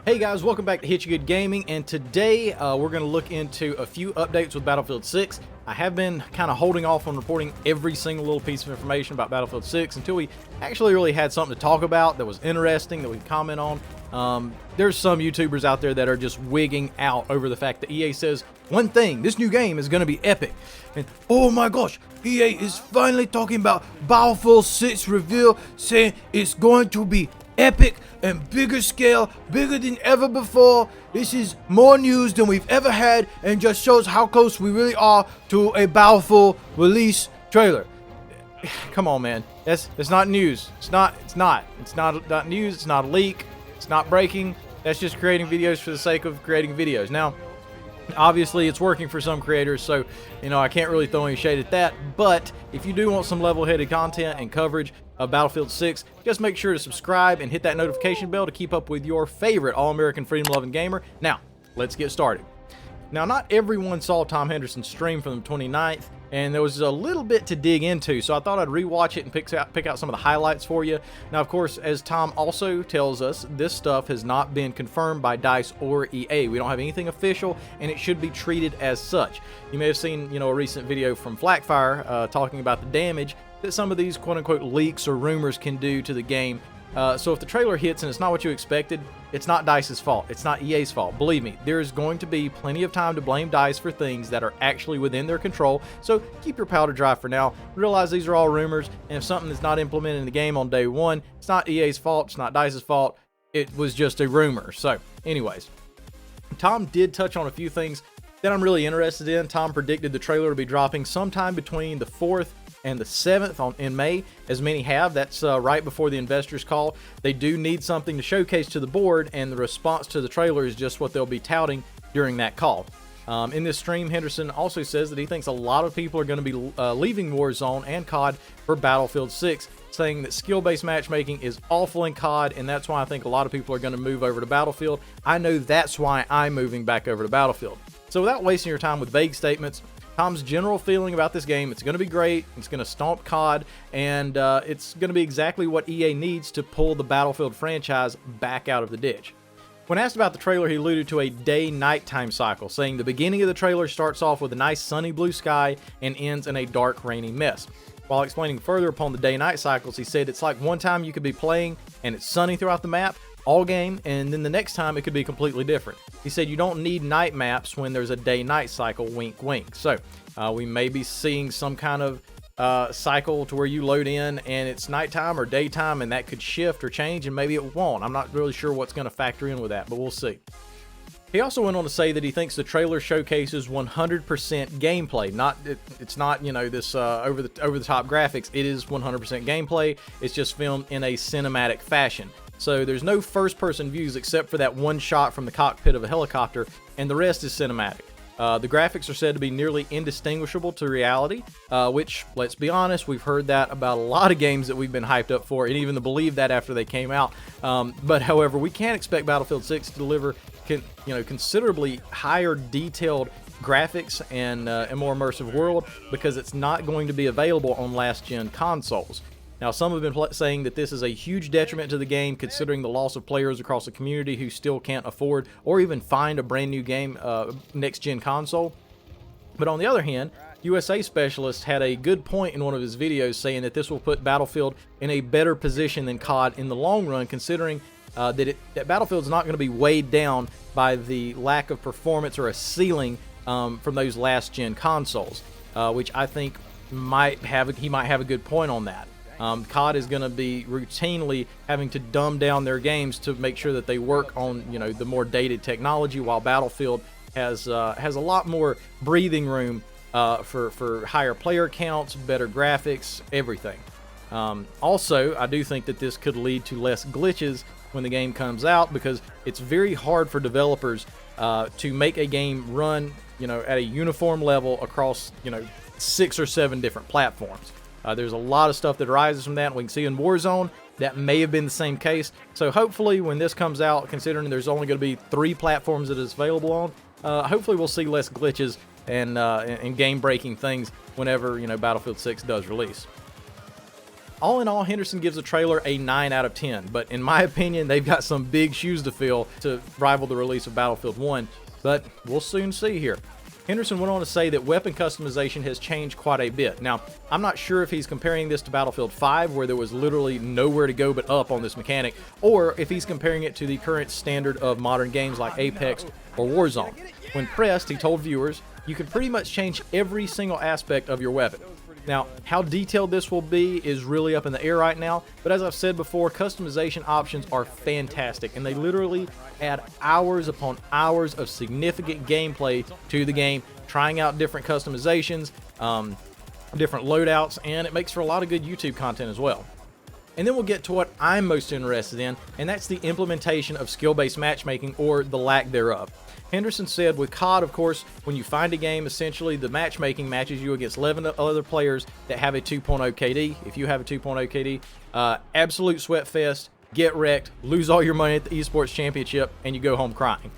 Hey guys, welcome back to Hit You Good Gaming, and today we're going to look into a few updates with Battlefield 6. I have been kind of holding off on reporting every single little piece of information about Battlefield 6 until we actually really had something to talk about that was interesting, that we can comment on. There's some YouTubers out there that are just wigging out over the fact that EA says one thing: this new game is going to be epic. And oh my gosh, EA is finally talking about Battlefield 6 reveal, saying it's going to be epic and bigger scale, bigger than ever before. This is more news than we've ever had and just shows how close we really are to a Battlefield release trailer. Come on, man. That's not news. It's not news. It's not a leak. It's not breaking. That's just creating videos for the sake of creating videos. Now, obviously, it's working for some creators, so, I can't really throw any shade at that. But if you do want some level-headed content and coverage of Battlefield 6, just make sure to subscribe and hit that notification bell to keep up with your favorite all-American freedom-loving gamer. Now, let's get started. Now, not everyone saw Tom Henderson's stream from the 29th, and there was a little bit to dig into, so I thought I'd rewatch it and pick out some of the highlights for you. Now, of course, as Tom also tells us, this stuff has not been confirmed by DICE or EA. We don't have anything official, and it should be treated as such. You may have seen, a recent video from Flakfire talking about the damage that some of these quote-unquote leaks or rumors can do to the game. So if the trailer hits and it's not what you expected, it's not DICE's fault. It's not EA's fault. Believe me, there's going to be plenty of time to blame DICE for things that are actually within their control. So keep your powder dry for now. Realize these are all rumors, and if something is not implemented in the game on day one, it's not EA's fault. It's not DICE's fault. It was just a rumor. So anyways, Tom did touch on a few things that I'm really interested in. Tom predicted the trailer to be dropping sometime between the 4th and the 7th in May, as many have. That's right before the investors call. They do need something to showcase to the board, and the response to the trailer is just what they'll be touting during that call. In this stream, Henderson also says that he thinks a lot of people are going to be leaving Warzone and COD for Battlefield 6, saying that skill-based matchmaking is awful in COD, and that's why I think a lot of people are going to move over to Battlefield. I know that's why I'm moving back over to Battlefield. So without wasting your time with vague statements, Tom's general feeling about this game: it's going to be great, it's going to stomp COD, and it's going to be exactly what EA needs to pull the Battlefield franchise back out of the ditch. When asked about the trailer, he alluded to a day-nighttime cycle, saying the beginning of the trailer starts off with a nice sunny blue sky and ends in a dark, rainy mess. While explaining further upon the day-night cycles, he said it's like one time you could be playing and it's sunny throughout the map all game, and then the next time it could be completely different. He said you don't need night maps when there's a day-night cycle, wink wink. So we may be seeing some kind of cycle to where you load in and it's nighttime or daytime, and that could shift or change, and maybe it won't. I'm not really sure what's going to factor in with that, but we'll see. He also went on to say that he thinks the trailer showcases 100% gameplay. It's not this over the top graphics. It is 100% gameplay. It's just filmed in a cinematic fashion. So there's no first-person views except for that one shot from the cockpit of a helicopter, and the rest is cinematic. The graphics are said to be nearly indistinguishable to reality, which, let's be honest, we've heard that about a lot of games that we've been hyped up for, and even believed that after they came out. But however, we can't expect Battlefield 6 to deliver considerably higher detailed graphics and a more immersive world, because it's not going to be available on last-gen consoles. Now, some have been saying that this is a huge detriment to the game, considering the loss of players across the community who still can't afford or even find a brand new game next-gen console. But on the other hand, USA Specialist had a good point in one of his videos, saying that this will put Battlefield in a better position than COD in the long run, considering that Battlefield's not going to be weighed down by the lack of performance or a ceiling from those last-gen consoles, which I think he might have a good point on that. COD is going to be routinely having to dumb down their games to make sure that they work on the more dated technology, while Battlefield has a lot more breathing room for higher player counts, better graphics, everything. Also, I do think that this could lead to less glitches when the game comes out, because it's very hard for developers to make a game run at a uniform level across 6 or 7 different platforms. There's a lot of stuff that arises from that, and we can see in Warzone that may have been the same case. So hopefully when this comes out, considering there's only going to be 3 platforms that it's available on, hopefully we'll see less glitches and game-breaking things whenever Battlefield 6 does release. all in all, Henderson gives the trailer a 9 out of 10, but in my opinion, they've got some big shoes to fill to rival the release of Battlefield 1, but we'll soon see here. Henderson went on to say that weapon customization has changed quite a bit. Now, I'm not sure if he's comparing this to Battlefield 5, where there was literally nowhere to go but up on this mechanic, or if he's comparing it to the current standard of modern games like Apex or Warzone. When pressed, he told viewers, you can pretty much change every single aspect of your weapon. Now, how detailed this will be is really up in the air right now, but as I've said before, customization options are fantastic, and they literally add hours upon hours of significant gameplay to the game, trying out different customizations, different loadouts, and it makes for a lot of good YouTube content as well. And then we'll get to what I'm most interested in, and that's the implementation of skill-based matchmaking, or the lack thereof. Henderson said with COD, of course, when you find a game, essentially the matchmaking matches you against 11 other players that have a 2.0 KD. If you have a 2.0 KD, absolute sweat fest, get wrecked, lose all your money at the esports championship, and you go home crying.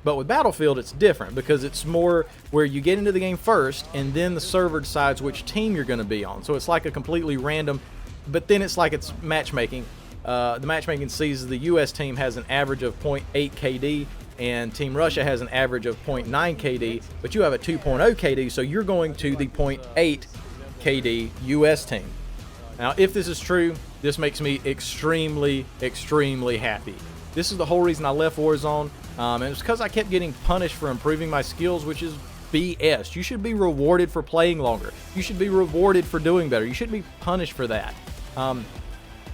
But with Battlefield, it's different because it's more where you get into the game first, and then the server decides which team you're going to be on. So it's like a completely random, but then it's like it's matchmaking. The matchmaking sees the US team has an average of 0.8 KD, and Team Russia has an average of 0.9 KD, but you have a 2.0 KD, so you're going to the 0.8 KD US team. Now, if this is true, this makes me extremely, extremely happy. This is the whole reason I left Warzone, and it's because I kept getting punished for improving my skills, which is BS. You should be rewarded for playing longer. You should be rewarded for doing better. You shouldn't be punished for that. On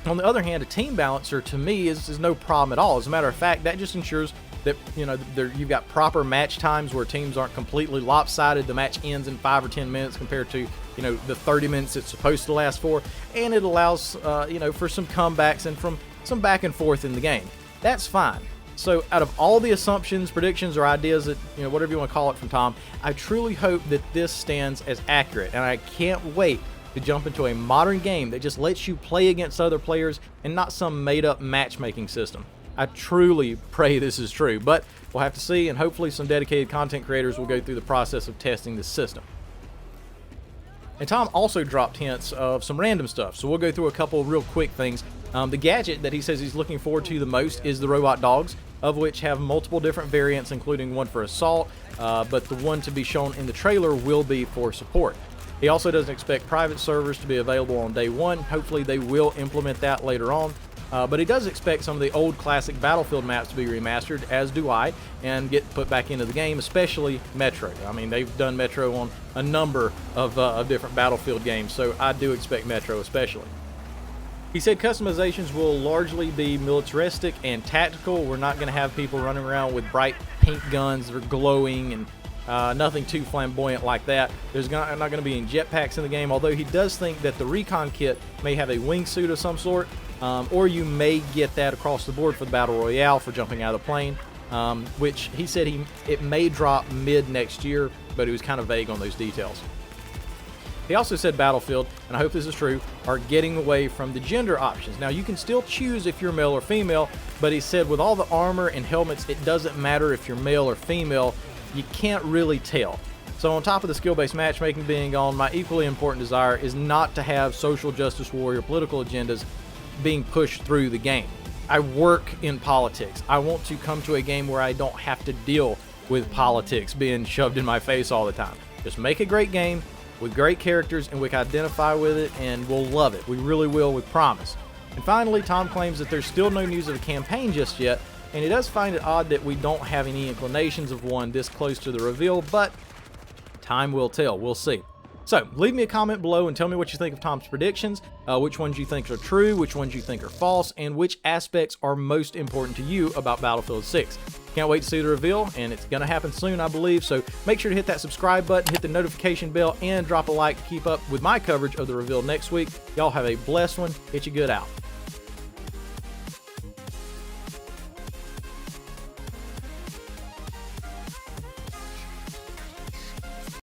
the other hand, a team balancer to me is no problem at all. As a matter of fact, that just ensures that, you know, you've got proper match times where teams aren't completely lopsided. The match ends in 5 or 10 minutes compared to, you know, the 30 minutes it's supposed to last for, and it allows, you know, for some comebacks and from some back and forth in the game. That's fine. So out of all the assumptions, predictions, or ideas that, you know, whatever you want to call it from Tom, I truly hope that this stands as accurate, and I can't wait to jump into a modern game that just lets you play against other players and not some made-up matchmaking system. I truly pray this is true, but we'll have to see, and hopefully some dedicated content creators will go through the process of testing this system. And Tom also dropped hints of some random stuff, so we'll go through a couple of real quick things. The gadget that he says he's looking forward to the most is the robot dogs, of which have multiple different variants, including one for assault, but the one to be shown in the trailer will be for support. He also doesn't expect private servers to be available on day one. Hopefully they will implement that later on. But he does expect some of the old classic Battlefield maps to be remastered, as do I, and get put back into the game, especially Metro. I mean, they've done Metro on a number of different Battlefield games, so I do expect Metro especially. He said customizations will largely be militaristic and tactical. We're not going to have people running around with bright pink guns that are glowing and nothing too flamboyant like that. There's not going to be any jetpacks in the game, although he does think that the recon kit may have a wingsuit of some sort. Or you may get that across the board for the Battle Royale for jumping out of the plane, which he said it may drop mid next year, but he was kind of vague on those details. He also said Battlefield, and I hope this is true, are getting away from the gender options. Now, you can still choose if you're male or female, but he said with all the armor and helmets, it doesn't matter if you're male or female. You can't really tell. So on top of the skill-based matchmaking being gone, my equally important desire is not to have social justice warrior political agendas being pushed through the game. I work in politics. I want to come to a game where I don't have to deal with politics being shoved in my face all the time. Just make a great game with great characters, and we can identify with it, and we'll love it. We really will, with promise. And finally, Tom claims that there's still no news of a campaign just yet, and he does find it odd that we don't have any inclinations of one this close to the reveal, but time will tell. We'll see. So, leave me a comment below and tell me what you think of Tom's predictions, which ones you think are true, which ones you think are false, and which aspects are most important to you about Battlefield 6. Can't wait to see the reveal, and it's going to happen soon, I believe, so make sure to hit that subscribe button, hit the notification bell, and drop a like to keep up with my coverage of the reveal next week. Y'all have a blessed one. Hit you good out.